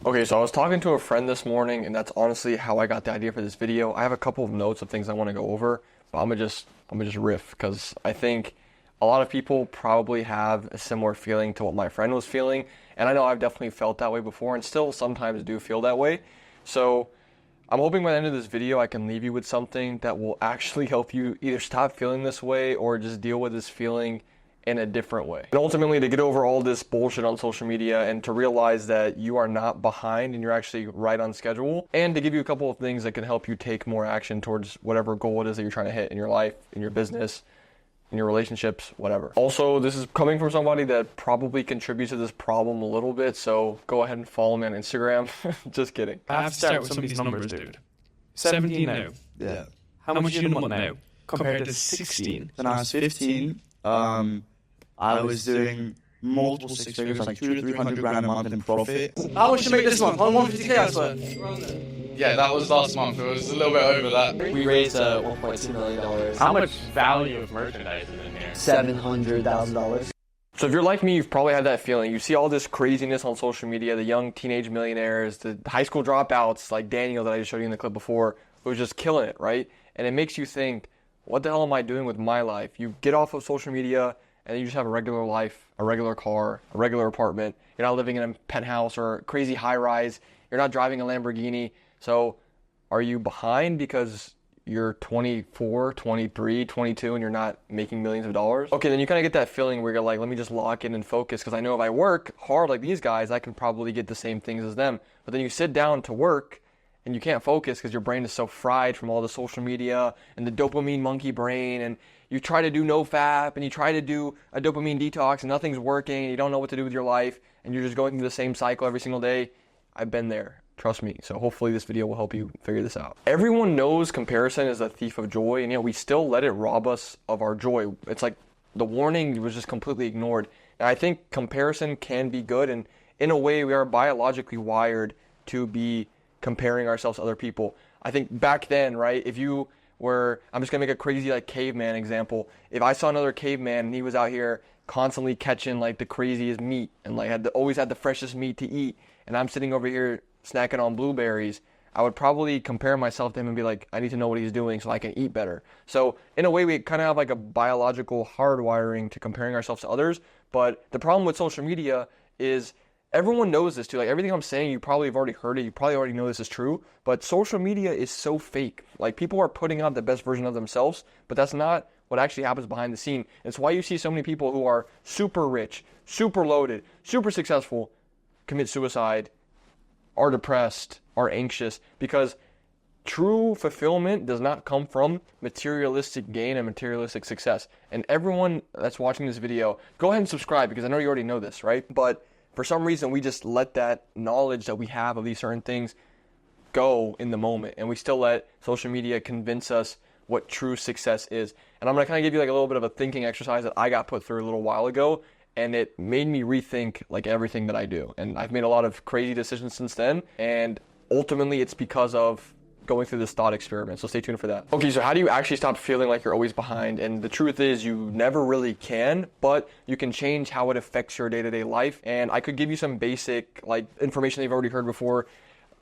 Okay, so I was talking to a friend this morning, and that's honestly how I got the idea for this video. I have a couple of notes of things I want to go over, but I'm gonna just riff because I think a lot of people probably have a similar feeling to what my friend was feeling, and I know I've definitely felt that way before, and still sometimes do feel that way. So I'm hoping by the end of this video I can leave you with something that will actually help you either stop feeling this way or just deal with this feeling in a different way. And ultimately to get over all this bullshit on social media and to realize that you are not behind and you're actually right on schedule, and to give you a couple of things that can help you take more action towards whatever goal it is that you're trying to hit in your life, in your business, in your relationships, whatever. Also, this is coming from somebody that probably contributes to this problem a little bit, so go ahead and follow me on Instagram. Just kidding. I have to start with some of these numbers, dude. 17 now. Yeah. How much do you want now compared to 16? When I was 15, I was doing multiple six figures, like 200 to 300 grand a month in profit. How much to make this month? On 150k, I swear. Yeah, that was last month. It was a little bit over that. We raised $1.2 million. How much value of merchandise is in here? $700,000. So if you're like me, you've probably had that feeling. You see all this craziness on social media, the young teenage millionaires, the high school dropouts like Daniel that I just showed you in the clip before, who was just killing it, right? And it makes you think, what the hell am I doing with my life? You get off of social media and you just have a regular life, a regular car, a regular apartment. You're not living in a penthouse or a crazy high rise. You're not driving a Lamborghini. So are you behind because you're 24, 23, 22, and you're not making millions of dollars? Okay, then you kind of get that feeling where you're like, let me just lock in and focus, because I know if I work hard like these guys, I can probably get the same things as them. But then you sit down to work and you can't focus because your brain is so fried from all the social media and the dopamine monkey brain, and you try to do no fap and you try to do a dopamine detox and nothing's working and you don't know what to do with your life and you're just going through the same cycle every single day. I've been there. Trust me. So hopefully this video will help you figure this out. Everyone knows comparison is a thief of joy, and we still let it rob us of our joy. It's like the warning was just completely ignored. And I think comparison can be good, and in a way we are biologically wired to be comparing ourselves to other people. I think back then, right, if you were, I'm just gonna make a crazy like caveman example. If I saw another caveman and he was out here constantly catching like the craziest meat and like always had the freshest meat to eat, and I'm sitting over here snacking on blueberries, I would probably compare myself to him and be like, I need to know what he's doing so I can eat better. So in a way, we kind of have like a biological hardwiring to comparing ourselves to others. But the problem with social media is everyone knows this too. Like everything I'm saying, you probably have already heard it. You probably already know this is true. But social media is so fake. Like people are putting out the best version of themselves, but that's not what actually happens behind the scene. It's why you see so many people who are super rich, super loaded, super successful commit suicide, are depressed, are anxious, because true fulfillment does not come from materialistic gain and materialistic success. And everyone that's watching this video, go ahead and subscribe, because I know you already know this, right? But for some reason, we just let that knowledge that we have of these certain things go in the moment, and we still let social media convince us what true success is. And I'm going to kind of give you like a little bit of a thinking exercise that I got put through a little while ago, and it made me rethink like everything that I do. And I've made a lot of crazy decisions since then, and ultimately it's because of going through this thought experiment. So stay tuned for that. Okay, so how do you actually stop feeling like you're always behind? And the truth is you never really can, but you can change how it affects your day-to-day life. And I could give you some basic like information that you've already heard before.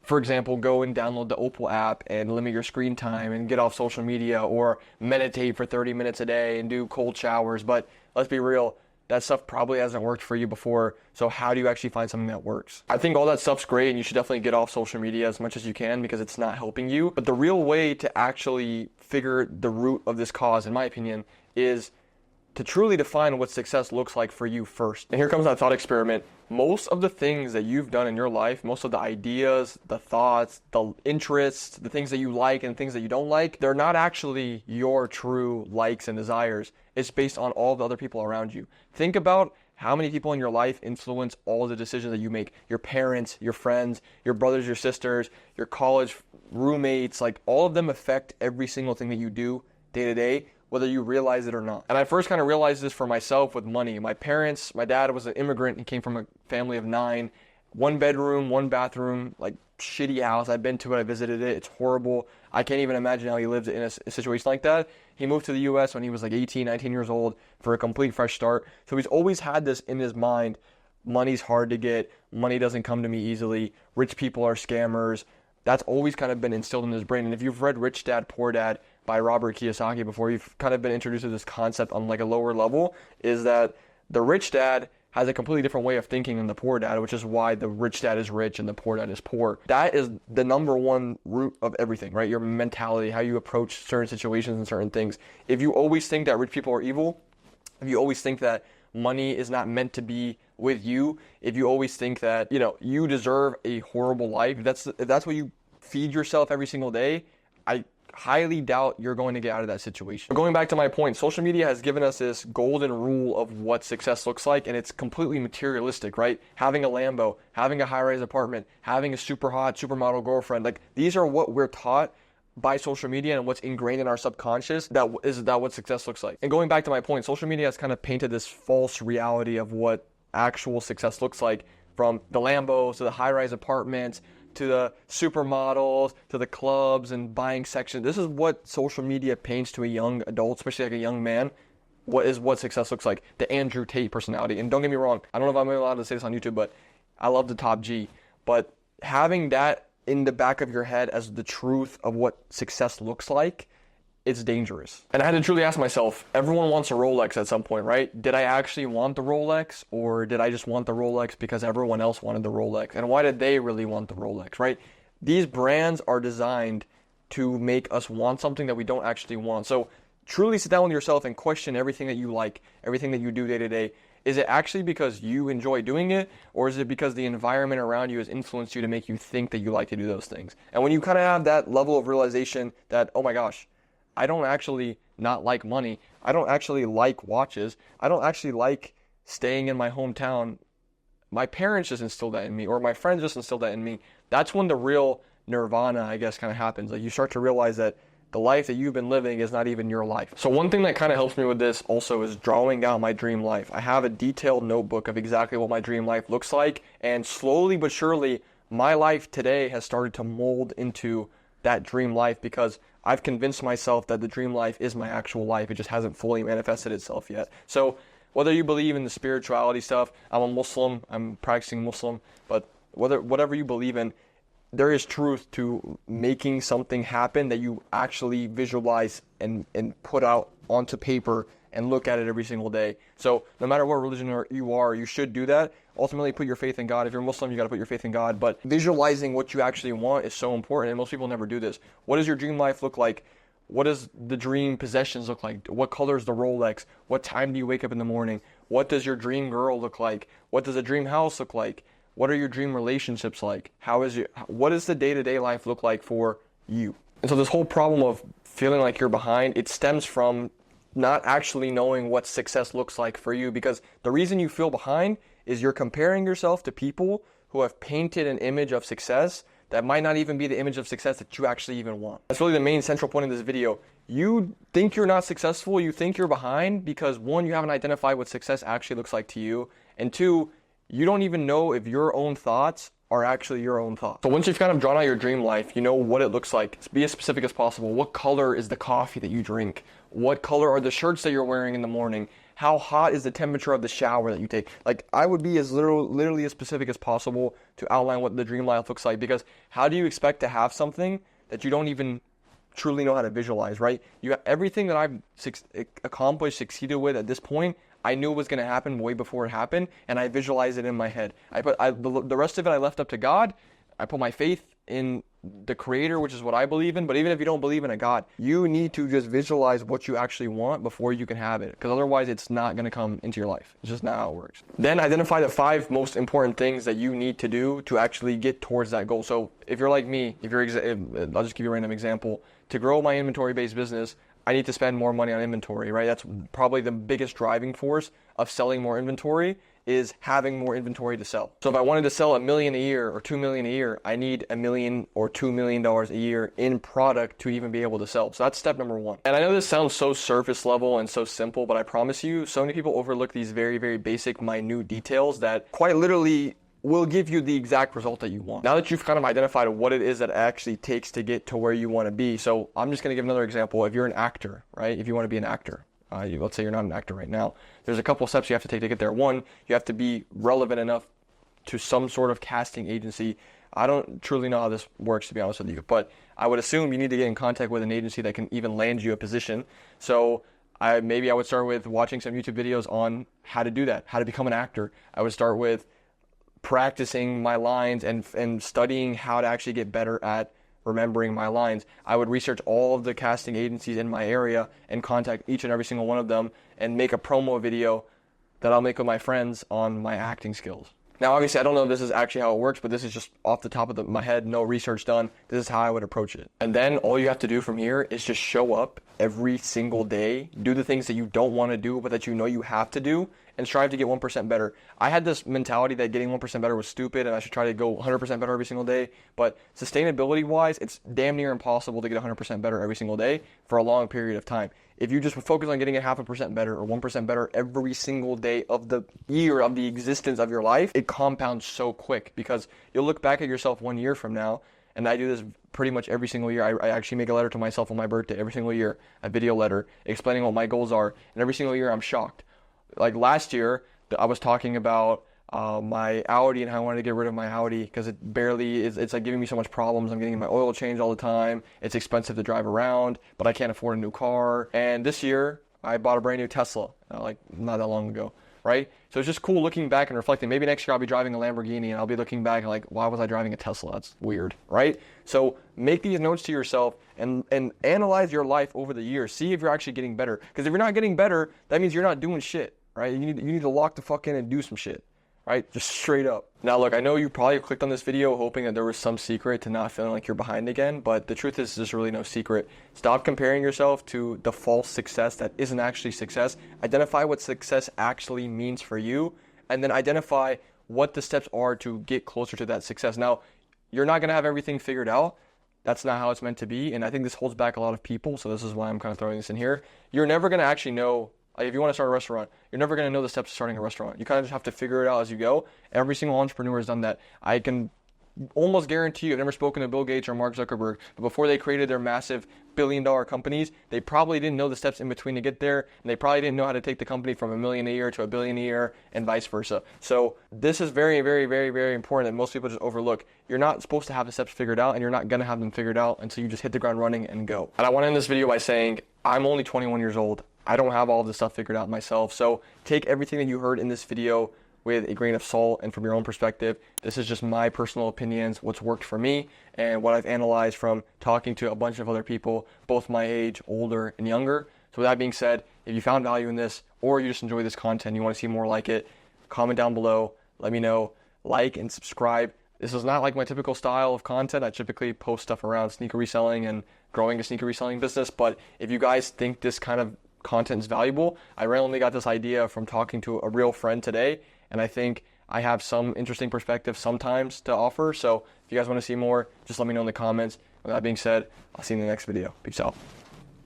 For example, go and download the Opal app and limit your screen time and get off social media, or meditate for 30 minutes a day and do cold showers. But let's be real, that stuff probably hasn't worked for you before. So how do you actually find something that works? I think all that stuff's great, and you should definitely get off social media as much as you can because it's not helping you. But the real way to actually figure the root of this cause, in my opinion, is to truly define what success looks like for you first. And here comes that thought experiment. Most of the things that you've done in your life, most of the ideas, the thoughts, the interests, the things that you like and things that you don't like, they're not actually your true likes and desires. It's based on all the other people around you. Think about how many people in your life influence all the decisions that you make. Your parents, your friends, your brothers, your sisters, your college roommates, like all of them affect every single thing that you do day to day, whether you realize it or not. And I first kind of realized this for myself with money. My parents, my dad was an immigrant. He came from a family of 9, 1 bedroom, 1 bathroom, like shitty house. I've been to it, I visited it. It's horrible. I can't even imagine how he lived in a situation like that. He moved to the US when he was like 18, 19 years old for a complete fresh start. So he's always had this in his mind, money's hard to get, money doesn't come to me easily, rich people are scammers. That's always kind of been instilled in his brain. And if you've read Rich Dad, Poor Dad by Robert Kiyosaki before, you've kind of been introduced to this concept on like a lower level, is that the rich dad has a completely different way of thinking than the poor dad, which is why the rich dad is rich and the poor dad is poor. That is the number one root of everything, right? Your mentality, how you approach certain situations and certain things. If you always think that rich people are evil, if you always think that money is not meant to be with you, if you always think that, you deserve a horrible life, if that's what you feed yourself every single day, I highly doubt you're going to get out of that situation. Going back to my point, social media has given us this golden rule of what success looks like, and it's completely materialistic, right? Having a Lambo, having a high-rise apartment, having a super hot supermodel girlfriend, like these are what we're taught by social media and what's ingrained in our subconscious, that what success looks like. And going back to my point, social media has kind of painted this false reality of what actual success looks like, from the Lambos to the high-rise apartments to the supermodels to the clubs and buying sections. This is what social media paints to a young adult, especially like a young man, what success looks like. The Andrew Tate personality. And don't get me wrong, I don't know if I'm allowed to say this on YouTube, but I love the top G. But having that in the back of your head as the truth of what success looks like, it's dangerous. And I had to truly ask myself, everyone wants a Rolex at some point, right? Did I actually want the Rolex, or did I just want the Rolex because everyone else wanted the Rolex? And why did they really want the Rolex, right? These brands are designed to make us want something that we don't actually want. So truly sit down with yourself and question everything that you like, everything that you do day to day. Is it actually because you enjoy doing it, or is it because the environment around you has influenced you to make you think that you like to do those things? And when you kind of have that level of realization that, oh my gosh, I don't actually not like money, I don't actually like watches, I don't actually like staying in my hometown, my parents just instilled that in me, or my friends just instilled that in me, that's when the real nirvana, I guess, kind of happens. Like you start to realize that the life that you've been living is not even your life. So one thing that kind of helps me with this also is drawing out my dream life. I have a detailed notebook of exactly what my dream life looks like, and slowly but surely, my life today has started to mold into that dream life, because I've convinced myself that the dream life is my actual life. It just hasn't fully manifested itself yet. So whether you believe in the spirituality stuff, I'm a Muslim, I'm practicing Muslim, but whatever you believe in, there is truth to making something happen that you actually visualize and put out onto paper and look at it every single day. So no matter what religion you are, you should do that. Ultimately, put your faith in God. If you're Muslim, you got to put your faith in God. But visualizing what you actually want is so important, and most people never do this. What does your dream life look like? What does the dream possessions look like? What color is the Rolex? What time do you wake up in the morning? What does your dream girl look like? What does a dream house look like? What are your dream relationships like? What does the day-to-day life look like for you? And so this whole problem of feeling like you're behind, it stems from not actually knowing what success looks like for you, because the reason you feel behind is you're comparing yourself to people who have painted an image of success that might not even be the image of success that you actually even want. That's really the main central point of this video. You think you're not successful, you think you're behind because, one, you haven't identified what success actually looks like to you, and two, you don't even know if your own thoughts are actually your own thoughts. So once you've kind of drawn out your dream life, you know what it looks like. Be as specific as possible. What color is the coffee that you drink? What color are the shirts that you're wearing in the morning? How hot is the temperature of the shower that you take? Like, I would be as literally as specific as possible to outline what the dream life looks like, because how do you expect to have something that you don't even truly know how to visualize, right? Everything that I've accomplished, succeeded with at this point, I knew it was going to happen way before it happened, and I visualized it in my head. The rest of it I left up to God. I put my faith in the Creator, which is what I believe in. But even if you don't believe in a God, you need to just visualize what you actually want before you can have it, because otherwise it's not going to come into your life. It's just not how it works. Then identify the 5 most important things that you need to do to actually get towards that goal. So if you're like me, I'll just give you a random example. To grow my inventory-based business, I need to spend more money on inventory, right? That's probably the biggest driving force of selling more inventory, is having more inventory to sell. So if I wanted to sell $1 million a year or $2 million a year, I need $1 million or $2 million a year in product to even be able to sell. So that's step number 1. And I know this sounds so surface level and so simple, but I promise you, so many people overlook these very, very basic, minute details that quite literally will give you the exact result that you want. Now that you've kind of identified what it is that it actually takes to get to where you want to be. So I'm just going to give another example. If you're an actor, right? If you want to be an actor, Let's say you're not an actor right now. There's a couple steps you have to take to get there. One, you have to be relevant enough to some sort of casting agency. I don't truly know how this works, to be honest with you, but I would assume you need to get in contact with an agency that can even land you a position. So maybe I would start with watching some YouTube videos on how to do that, how to become an actor. I would start with practicing my lines and studying how to actually get better at remembering my lines. I would research all of the casting agencies in my area and contact each and every single one of them and make a promo video that I'll make with my friends on my acting skills. Now, obviously, I don't know if this is actually how it works, but this is just off the top of my head, no research done. This is how I would approach it. And then all you have to do from here is just show up every single day, do the things that you don't want to do, but that you know you have to do, and strive to get 1% better. I had this mentality that getting 1% better was stupid, and I should try to go 100% better every single day. But sustainability-wise, it's damn near impossible to get 100% better every single day for a long period of time. If you just focus on getting a 0.5% better or 1% better every single day of the year of the existence of your life, it compounds so quick, because you'll look back at yourself 1 year from now, and I do this pretty much every single year. I actually make a letter to myself on my birthday every single year, a video letter explaining what my goals are, and every single year I'm shocked. Like last year, I was talking about my Audi and how I wanted to get rid of my Audi because it barely is. It's like giving me so much problems. I'm getting my oil changed all the time. It's expensive to drive around, but I can't afford a new car. And this year, I bought a brand new Tesla, like not that long ago, right? So it's just cool looking back and reflecting. Maybe next year I'll be driving a Lamborghini and I'll be looking back and like, why was I driving a Tesla? That's weird, right? So make these notes to yourself and analyze your life over the years. See if you're actually getting better. Because if you're not getting better, that means you're not doing shit, right? You need to lock the fuck in and do some shit. Right? Just straight up. Now look, I know you probably clicked on this video hoping that there was some secret to not feeling like you're behind again, but the truth is there's really no secret. Stop comparing yourself to the false success that isn't actually success. Identify what success actually means for you, and then identify what the steps are to get closer to that success. Now, you're not going to have everything figured out. That's not how it's meant to be, and I think this holds back a lot of people, so this is why I'm kind of throwing this in here. You're never going to actually know. Like if you want to start a restaurant, you're never going to know the steps to starting a restaurant. You kind of just have to figure it out as you go. Every single entrepreneur has done that. I can almost guarantee you, I've never spoken to Bill Gates or Mark Zuckerberg, but before they created their massive billion-dollar companies, they probably didn't know the steps in between to get there, and they probably didn't know how to take the company from $1 million a year to $1 billion a year, and vice versa. So this is very, very, very, very important that most people just overlook. You're not supposed to have the steps figured out, and you're not going to have them figured out until you just hit the ground running and go. And I want to end this video by saying, I'm only 21 years old. I don't have all of this stuff figured out myself. So take everything that you heard in this video with a grain of salt and from your own perspective. This is just my personal opinions, what's worked for me, and what I've analyzed from talking to a bunch of other people, both my age, older, and younger. So with that being said, if you found value in this or you just enjoy this content, you want to see more like it, comment down below, let me know, like and subscribe. This is not like my typical style of content. I typically post stuff around sneaker reselling and growing a sneaker reselling business, but if you guys think this kind of content is valuable, I randomly got this idea from talking to a real friend today, and I think I have some interesting perspective sometimes to offer. So if you guys want to see more, just let me know in the comments. With that being said, I'll see you in the next video. Peace out.